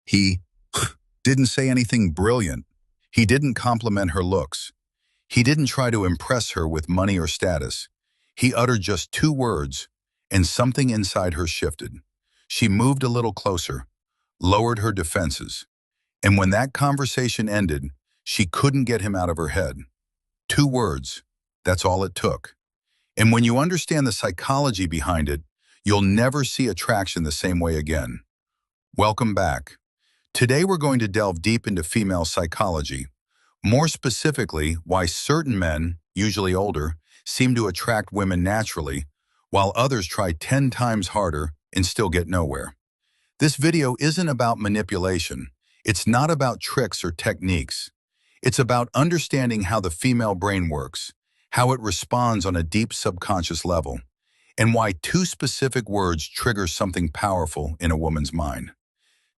He didn't say anything brilliant. He didn't compliment her looks. He didn't try to impress her with money or status. He uttered just two words, and something inside her shifted. She moved a little closer, lowered her defenses, and when that conversation ended, she couldn't get him out of her head. Two words, that's all it took. And when you understand the psychology behind it, you'll never see attraction the same way again. Welcome back. Today we're going to delve deep into female psychology. More specifically, why certain men, usually older, seem to attract women naturally, while others try 10 times harder and still get nowhere. This video isn't about manipulation. It's not about tricks or techniques. It's about understanding how the female brain works, how it responds on a deep subconscious level, and why two specific words trigger something powerful in a woman's mind.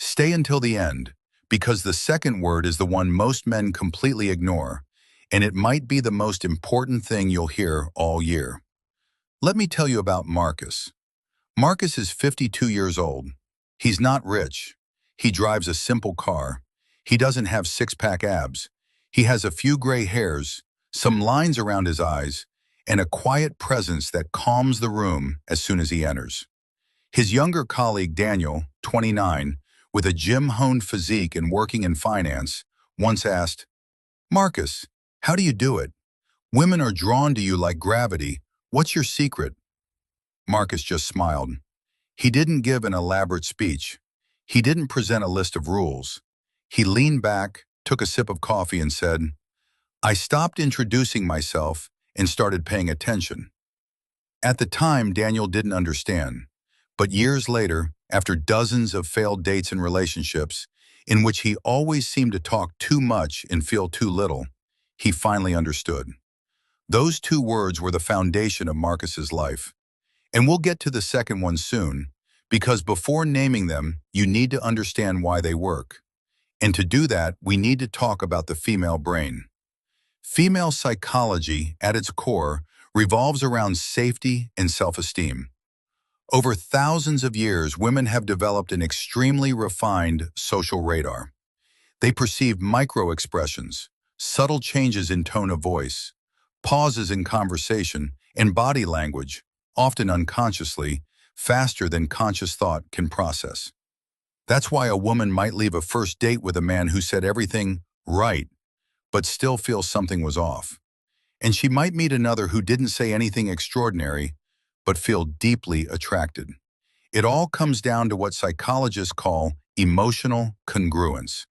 Stay until the end, because the second word is the one most men completely ignore, and it might be the most important thing you'll hear all year. Let me tell you about Marcus. Marcus is 52 years old. He's not rich. He drives a simple car. He doesn't have six-pack abs. He has a few gray hairs, some lines around his eyes, and a quiet presence that calms the room as soon as he enters. His younger colleague Daniel, 29, with a gym-honed physique and working in finance, once asked, "Marcus, how do you do it? Women are drawn to you like gravity. What's your secret?" Marcus just smiled. He didn't give an elaborate speech. He didn't present a list of rules. He leaned back, took a sip of coffee, and said, "I stopped introducing myself and started paying attention." At the time, Daniel didn't understand. But years later, after dozens of failed dates and relationships, in which he always seemed to talk too much and feel too little, he finally understood. Those two words were the foundation of Marcus's life. And we'll get to the second one soon, because before naming them, you need to understand why they work. And to do that, we need to talk about the female brain. Female psychology, at its core, revolves around safety and self-esteem. Over thousands of years, women have developed an extremely refined social radar. They perceive micro-expressions, subtle changes in tone of voice, pauses in conversation, and body language, often unconsciously, faster than conscious thought can process. That's why a woman might leave a first date with a man who said everything right, but still feels something was off. And she might meet another who didn't say anything extraordinary, but feel deeply attracted. It all comes down to what psychologists call emotional congruence,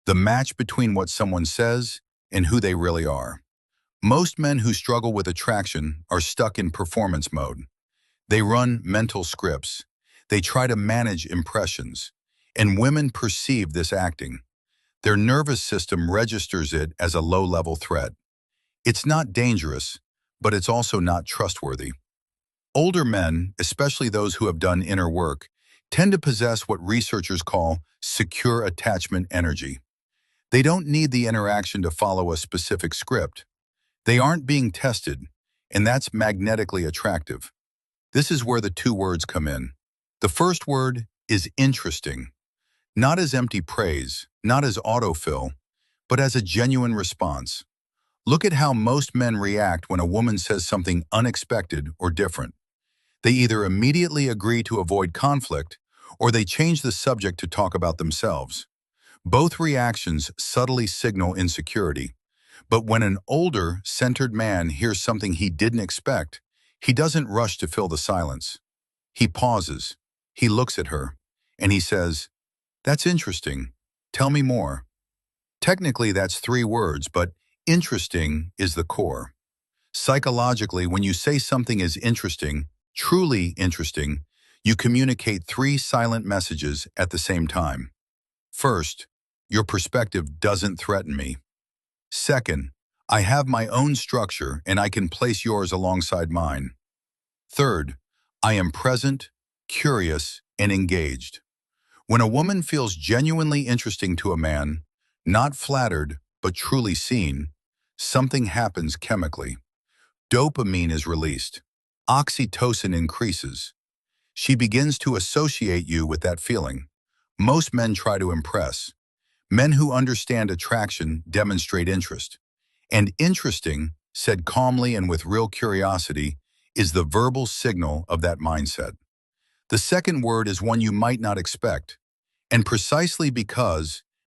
the match between what someone says and who they really are. Most men who struggle with attraction are stuck in performance mode. They run mental scripts. They try to manage impressions. And women perceive this acting. Their nervous system registers it as a low-level threat. It's not dangerous, but it's also not trustworthy. Older men, especially those who have done inner work, tend to possess what researchers call secure attachment energy. They don't need the interaction to follow a specific script. They aren't being tested, and that's magnetically attractive. This is where the two words come in. The first word is interesting, not as empty praise, not as autofill, but as a genuine response. Look at how most men react when a woman says something unexpected or different. They either immediately agree to avoid conflict, or they change the subject to talk about themselves. Both reactions subtly signal insecurity. But when an older, centered man hears something he didn't expect, he doesn't rush to fill the silence. He pauses, he looks at her, and he says, "That's interesting. Tell me more." Technically, that's three words, but interesting is the core. Psychologically, when you say something is interesting, truly interesting, you communicate three silent messages at the same time. First, your perspective doesn't threaten me. Second, I have my own structure and I can place yours alongside mine. Third, I am present, curious, and engaged. When a woman feels genuinely interesting to a man, not flattered, but truly seen, something happens chemically. Dopamine is released. Oxytocin increases. She begins to associate you with that feeling. Most men try to impress. Men who understand attraction demonstrate interest. And interesting, said calmly and with real curiosity, is the verbal signal of that mindset. The second word is one you might not expect, and precisely because